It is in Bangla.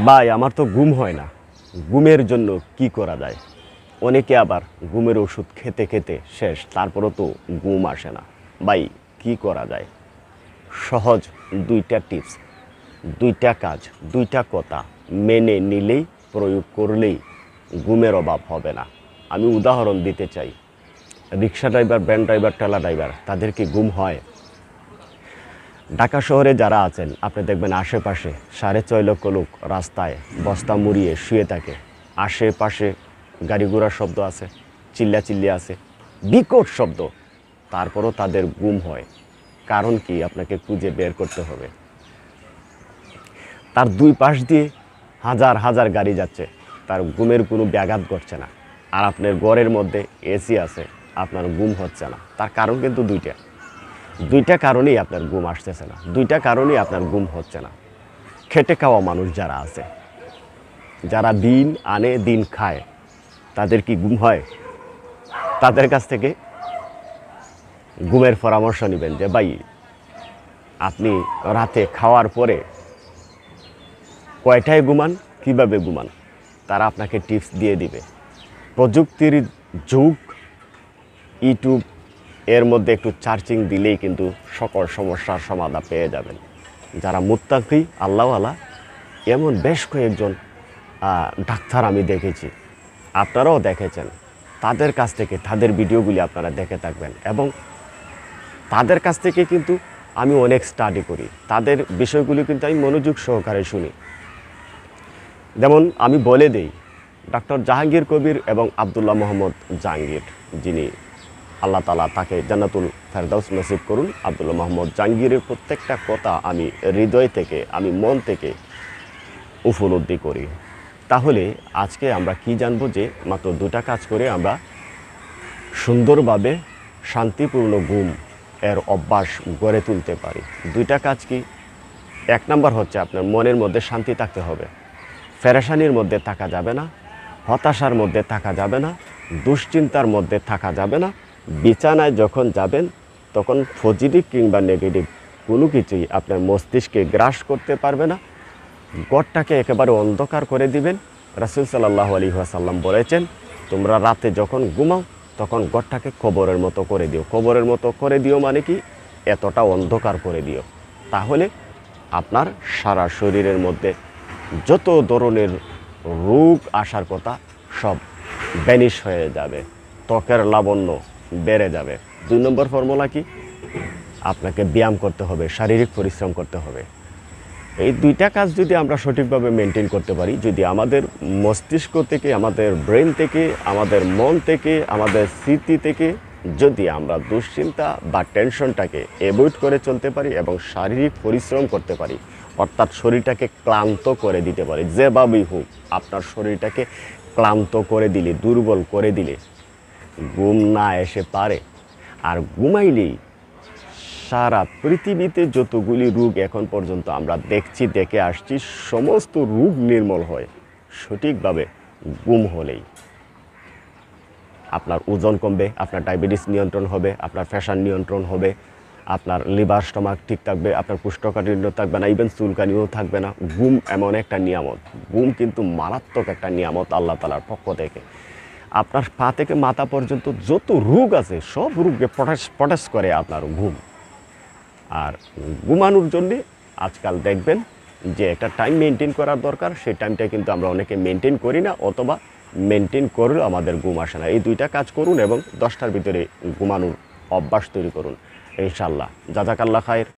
ভাই আমার তো ঘুম হয় না। ঘুমের জন্য কি করা যায়? অনেকে আবার ঘুমের ওষুধ খেতে খেতে শেষ, তারপরও তো ঘুম আসে না। ভাই কি করা যায়? সহজ দুইটা টিপস, দুইটা কাজ, দুইটা কথা মেনে নিলেই, প্রয়োগ করলেই ঘুমের অভাব হবে না। আমি উদাহরণ দিতে চাই। রিক্সা ড্রাইভার, ভ্যান ড্রাইভার, ঠেলা ড্রাইভার, তাদের কি ঘুম হয়? ঢাকা শহরে যারা আছেন আপনি দেখবেন আশেপাশে 6.5 লক্ষ লোক রাস্তায় বস্তা মুড়িয়ে শুয়ে থাকে। আশেপাশে গাড়ি ঘোড়ার শব্দ আছে, চিল্লাচিল্লি আছে, বিকট শব্দ, তারপরও তাদের ঘুম হয়। কারণ কি আপনাকে খুঁজে বের করতে হবে। তার দুই পাশ দিয়ে হাজার হাজার গাড়ি যাচ্ছে, তার ঘুমের কোনো ব্যাঘাত ঘটছে না। আর আপনার ঘরের মধ্যে এসি আছে, আপনার ঘুম হচ্ছে না। তার কারণ কিন্তু দুইটা কারণেই আপনার ঘুম আসতেছে না, দুইটা কারণেই আপনার ঘুম হচ্ছে না। খেটে খাওয়া মানুষ যারা আছে, যারা দিন আনে দিন খায়, তাদের কি ঘুম হয়? তাদের কাছ থেকে ঘুমের পরামর্শ নেবেন যে ভাই আপনি রাতে খাওয়ার পরে কয়টায় ঘুমান, কিভাবে ঘুমান, তারা আপনাকে টিপস দিয়ে দিবে। প্রযুক্তির যুগ, ইউটিউব, এর মধ্যে একটু চার্জিং দিলেই কিন্তু সকল সমস্যার সমাধান পেয়ে যাবেন। যারা মুত্তাকি আল্লাহওয়ালা, এমন বেশ কয়েকজন ডাক্তার আমি দেখেছি, আপনারাও দেখেছেন। তাদের কাছ থেকে তাদের ভিডিওগুলি আপনারা দেখে থাকবেন এবং তাদের কাছ থেকে কিন্তু আমি অনেক স্টাডি করি। তাদের বিষয়গুলি কিন্তু আমি মনোযোগ সহকারে শুনি। যেমন আমি বলে দেই, ডক্টর জাহাঙ্গীর কবির এবং আব্দুল্লাহ মোহাম্মদ জাহাঙ্গীর, যিনি আল্লাহ তাআলা তাকে জান্নাতুল ফেরদাউস নসিব করুন, আব্দুল্লাহ মোহাম্মদ জাহাঙ্গীরের প্রত্যেকটা কথা আমি হৃদয় থেকে, আমি মন থেকে উপলব্ধি করি। তাহলে আজকে আমরা কি জানবো যে মাত্র দুটা কাজ করে আমরা সুন্দরভাবে শান্তিপূর্ণ ঘুম এর অভ্যাস গড়ে তুলতে পারি। দুইটা কাজ কি? এক নাম্বার হচ্ছে আপনার মনের মধ্যে শান্তি থাকতে হবে। পেরেশানির মধ্যে থাকা যাবে না, হতাশার মধ্যে থাকা যাবে না, দুশ্চিন্তার মধ্যে থাকা যাবে না। বিছানায় যখন যাবেন তখন পজিটিভ কিংবা নেগেটিভ কোনো কিছুই আপনার মস্তিষ্কে গ্রাস করতে পারবে না। ঘরটাকে একেবারে অন্ধকার করে দিবেন। রাসূল সাল্লাল্লাহু আলাইহি ওয়াসাল্লাম বলেছেন, তোমরা রাতে যখন ঘুমাও তখন ঘরটাকে কবরের মতো করে দিও। কবরের মতো করে দিও মানে কি? এতটা অন্ধকার করে দিও। তাহলে আপনার সারা শরীরের মধ্যে যত ধরনের রোগ আসার কথা সব ভ্যানিশ হয়ে যাবে, ত্বকের লাবণ্য বেড়ে যাবে। 2 নম্বর ফর্মুলা কি? আপনাকে ব্যায়াম করতে হবে, শারীরিক পরিশ্রম করতে হবে। এই দুইটা কাজ যদি আমরা সঠিকভাবে মেনটেন করতে পারি, যদি আমাদের মস্তিষ্ক থেকে, আমাদের ব্রেন থেকে, আমাদের মন থেকে, আমাদের স্মৃতি থেকে যদি আমরা দুশ্চিন্তা বা টেনশনটাকে অ্যাভয়েড করে চলতে পারি এবং শারীরিক পরিশ্রম করতে পারি, অর্থাৎ শরীরটাকে ক্লান্ত করে দিতে পারি, যেভাবেই হোক আপনার শরীরটাকে ক্লান্ত করে দিলে, দুর্বল করে দিলে ঘুম না এসে পারে। আর ঘুমাইলেই সারা পৃথিবীতে যতগুলি রোগ এখন পর্যন্ত আমরা দেখে আসছি, সমস্ত রোগ নির্মূল হয় সঠিকভাবে ঘুম হলেই। আপনার ওজন কমবে, আপনার ডায়াবেটিস নিয়ন্ত্রণ হবে, আপনার প্রেশার নিয়ন্ত্রণ হবে, আপনার লিভার স্টমাক ঠিক থাকবে, আপনার কোষ্ঠকাঠিন্য থাকবে না, ইভেন চুলকানিও থাকবে না। ঘুম এমন একটা নিয়ামত, ঘুম কিন্তু মারাত্মক একটা নিয়ামত আল্লাহ তাআলার পক্ষ থেকে। আপনার পা থেকে মাথা পর্যন্ত যত রোগ আছে সব রোগকে পটাশ করে আপনার ঘুম। আর ঘুমানোর জন্যে আজকাল দেখবেন যে একটা টাইম মেনটেন করার দরকার, সেই টাইমটা কিন্তু আমরা অনেকে মেনটেন করি না, অথবা মেনটেন করলেও আমাদের ঘুম আসে না। এই দুইটা কাজ করুন এবং 10টার ভিতরে ঘুমানোর অভ্যাস তৈরি করুন, ইনশাআল্লাহ। জাযাকাল্লাহ খায়ের।